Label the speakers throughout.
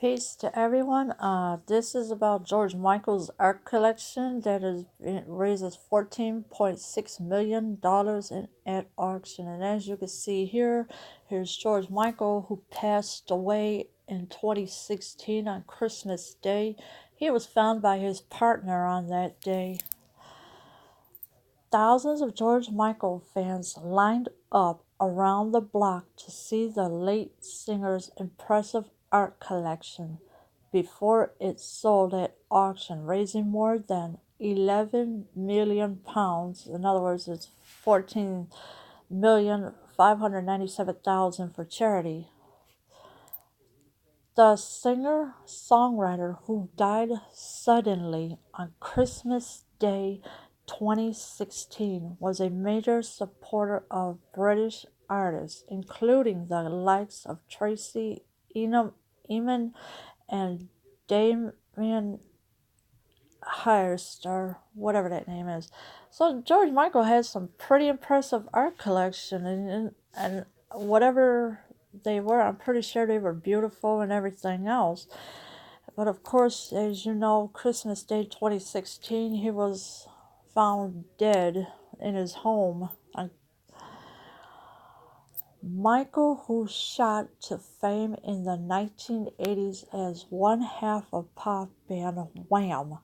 Speaker 1: Peace to everyone. This is about George Michael's art collection that raises $14.6 million at auction. And as you can see here, here's George Michael, who passed away in 2016 on Christmas Day. He was found by his partner on that day. Thousands of George Michael fans lined up around the block to see the late singer's impressive art collection before it sold at auction, raising more than £11 million. In other words, it's 14,597,000 for charity. The singer songwriter, who died suddenly on Christmas Day 2016, was a major supporter of British artists, including the likes of Tracy Emin and Damien Hirst, or whatever that name is. So George Michael has some pretty impressive art collection, and whatever they were, I'm pretty sure they were beautiful and everything else. But of course, as you know, Christmas Day 2016, he was found dead in his home. Michael, who shot to fame in the 1980s as one half of pop band Wham,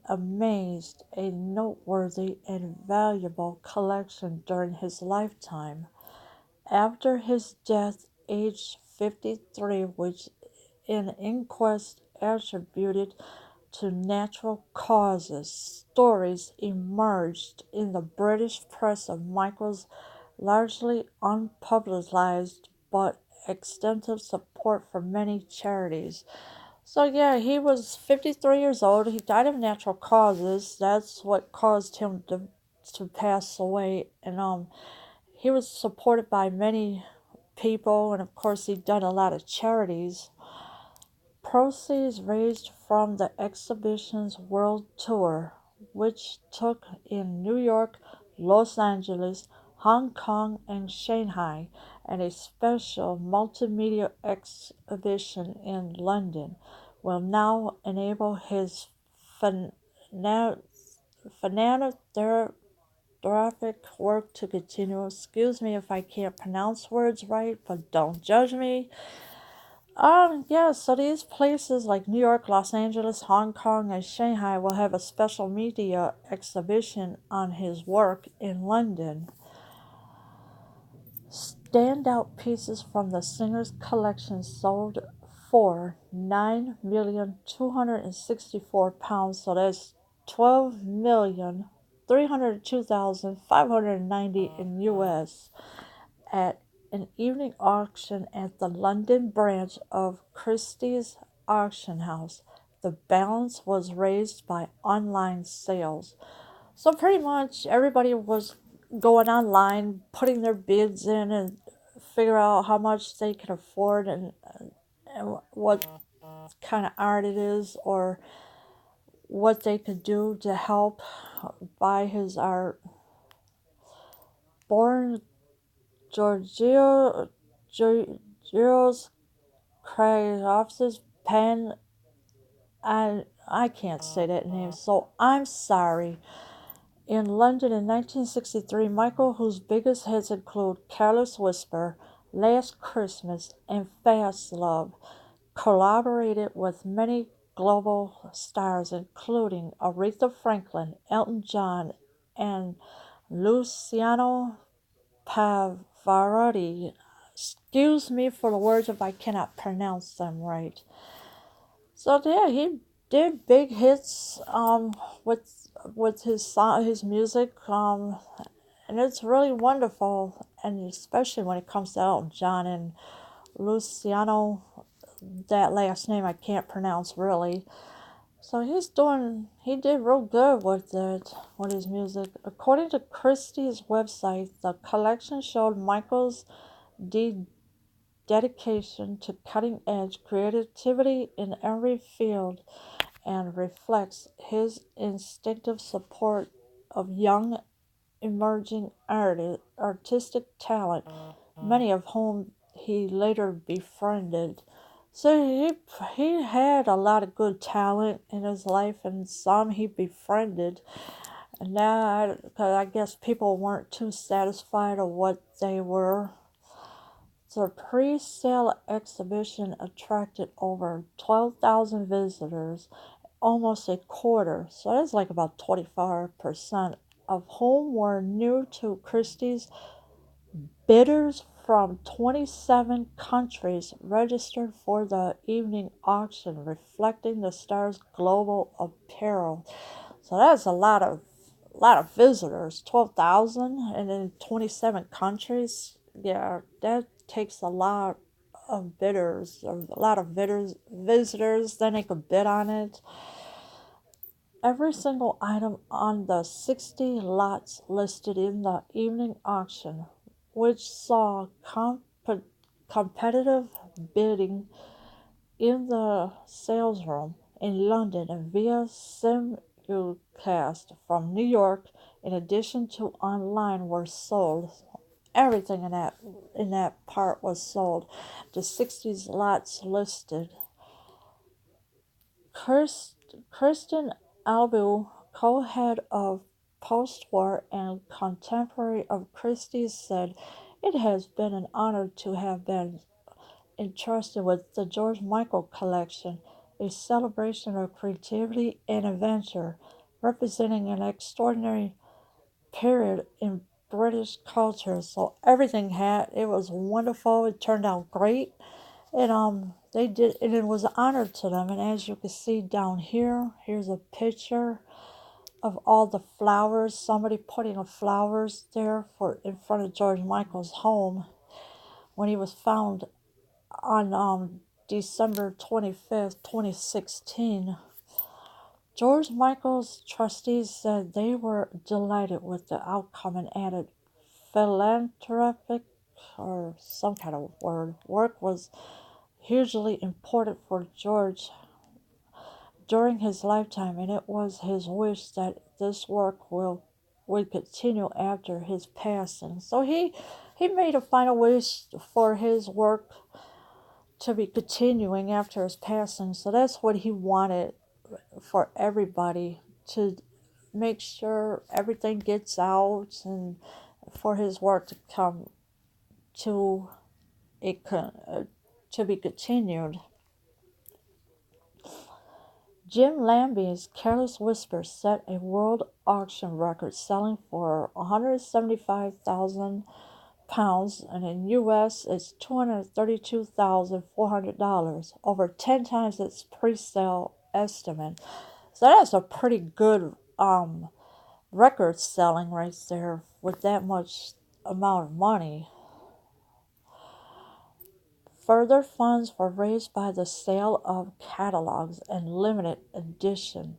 Speaker 1: amassed a noteworthy and valuable collection during his lifetime. After his death, aged 53, which an inquest attributed to natural causes, stories emerged in the British press of Michael's largely unpublicized but extensive support for many charities. So yeah, he was 53 years old. He died of natural causes. That's what caused him to pass away. And he was supported by many people, and of course he'd done a lot of charities. Proceeds raised from the exhibition's world tour, which took in New York, Los Angeles, Hong Kong, and Shanghai, and a special multimedia exhibition in London, will now enable his philanthropic work to continue. Excuse me if I can't pronounce words right, but don't judge me. Yeah, so these places like New York, Los Angeles, Hong Kong, and Shanghai will have a special media exhibition on his work in London. Standout pieces from the singer's collection sold for £9,264, so that's 12,302,590 in US, at an evening auction at the London branch of Christie's Auction House. The balance was raised by online sales. So pretty much everybody was going online, putting their bids in, and figure out how much they can afford, and what kind of art it is, or what they could do to help buy his art. Born Georgios Krajovs's pen, I can't say that name, so I'm sorry. In London in 1963, Michael, whose biggest hits include Careless Whisper, Last Christmas, and Fast Love, collaborated with many global stars including Aretha Franklin, Elton John, and Luciano Pavarotti. Excuse me for the words if I cannot pronounce them right. So yeah, he did big hits with his music, and it's really wonderful, and especially when it comes to Elton John and Luciano, that last name I can't pronounce really. So he did real good with it, with his music. According to Christie's website, the collection showed Michael's dedication to cutting edge creativity in every field, and reflects his instinctive support of young emerging artistic talent, many of whom he later befriended. So he had a lot of good talent in his life, and some he befriended. And now, because I guess people weren't too satisfied of what they were. The pre-sale exhibition attracted over 12,000 visitors, almost a quarter, so that's like about 25%, of whom were new to Christie's. Bidders from 27 countries registered for the evening auction, reflecting the star's global apparel. So that's a lot of visitors, 12,000, and in 27 countries. Yeah, that takes a lot of bidders, or a lot of bidders, visitors. Then they could bid on it. Every single item on the 60 lots listed in the evening auction, which saw competitive bidding in the sales room in London and via simulcast from New York, in addition to online, were sold. Everything in that part was sold. The 60 lots listed. Kristen Albu, co-head of post-war and contemporary of Christie's, said, "It has been an honor to have been entrusted with the George Michael Collection, a celebration of creativity and adventure, representing an extraordinary period in British culture." So everything it was wonderful. It turned out great. And they did, and it was an honor to them. And as you can see down here, here's a picture of all the flowers. Somebody putting a flowers there for in front of George Michael's home when he was found on December 25th, 2016. George Michael's trustees said they were delighted with the outcome and added, philanthropic, or some kind of word, work was hugely important for George during his lifetime, and it was his wish that this work would continue after his passing. So he made a final wish for his work to be continuing after his passing. So that's what he wanted for everybody, to make sure everything gets out and for his work to come to it to be continued. Jim Lambie's Careless Whisper set a world auction record, selling for £175,000, and in US it's $232,400, over 10 times its pre-sale estimate. So that's a pretty good record selling right there with that much amount of money. Further funds were raised by the sale of catalogs and limited edition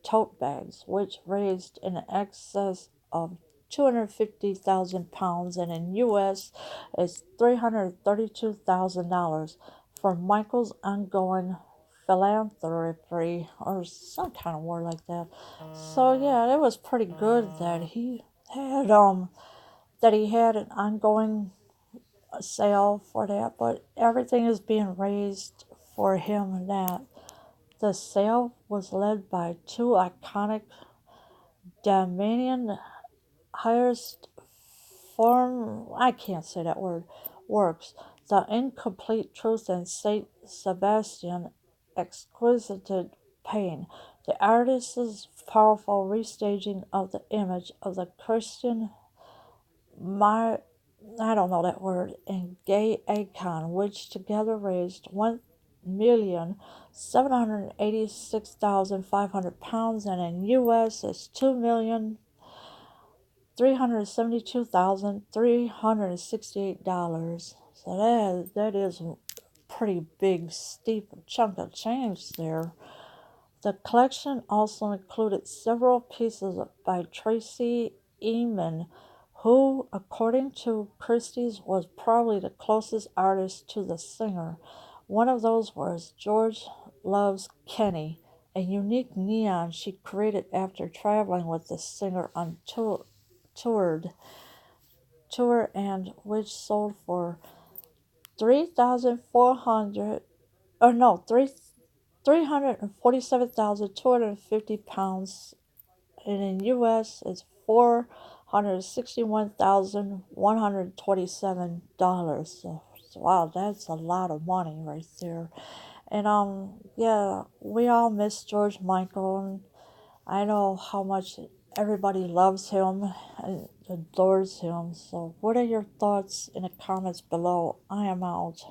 Speaker 1: tote bags, which raised in excess of £250,000, and in US is $332,000, for Michael's ongoing philanthropy, or some kind of word like that. So yeah, it was pretty good that he had an ongoing sale for that, but everything is being raised for him and that. The sale was led by two iconic Damien Hirst form, I can't say that word, works, The Incomplete Truth and Saint Sebastian, Exquisite Pain. The artist's powerful restaging of the image of the Christian, my I don't know that word, and gay icon, which together raised £1,786,500, and in US is $2,372,368. So that is a pretty big, steep chunk of change there. The collection also included several pieces by Tracy Emin, who, according to Christie's, was probably the closest artist to the singer. One of those was George Loves Kenny, a unique neon she created after traveling with the singer on toured tour, and which sold for 3,400 or no, 347,250 pounds, and in U.S. it's $461,127. So, wow, that's a lot of money right there. And yeah, we all miss George Michael, and I know how much everybody loves him and adores him. So, what are your thoughts in the comments below? I am out.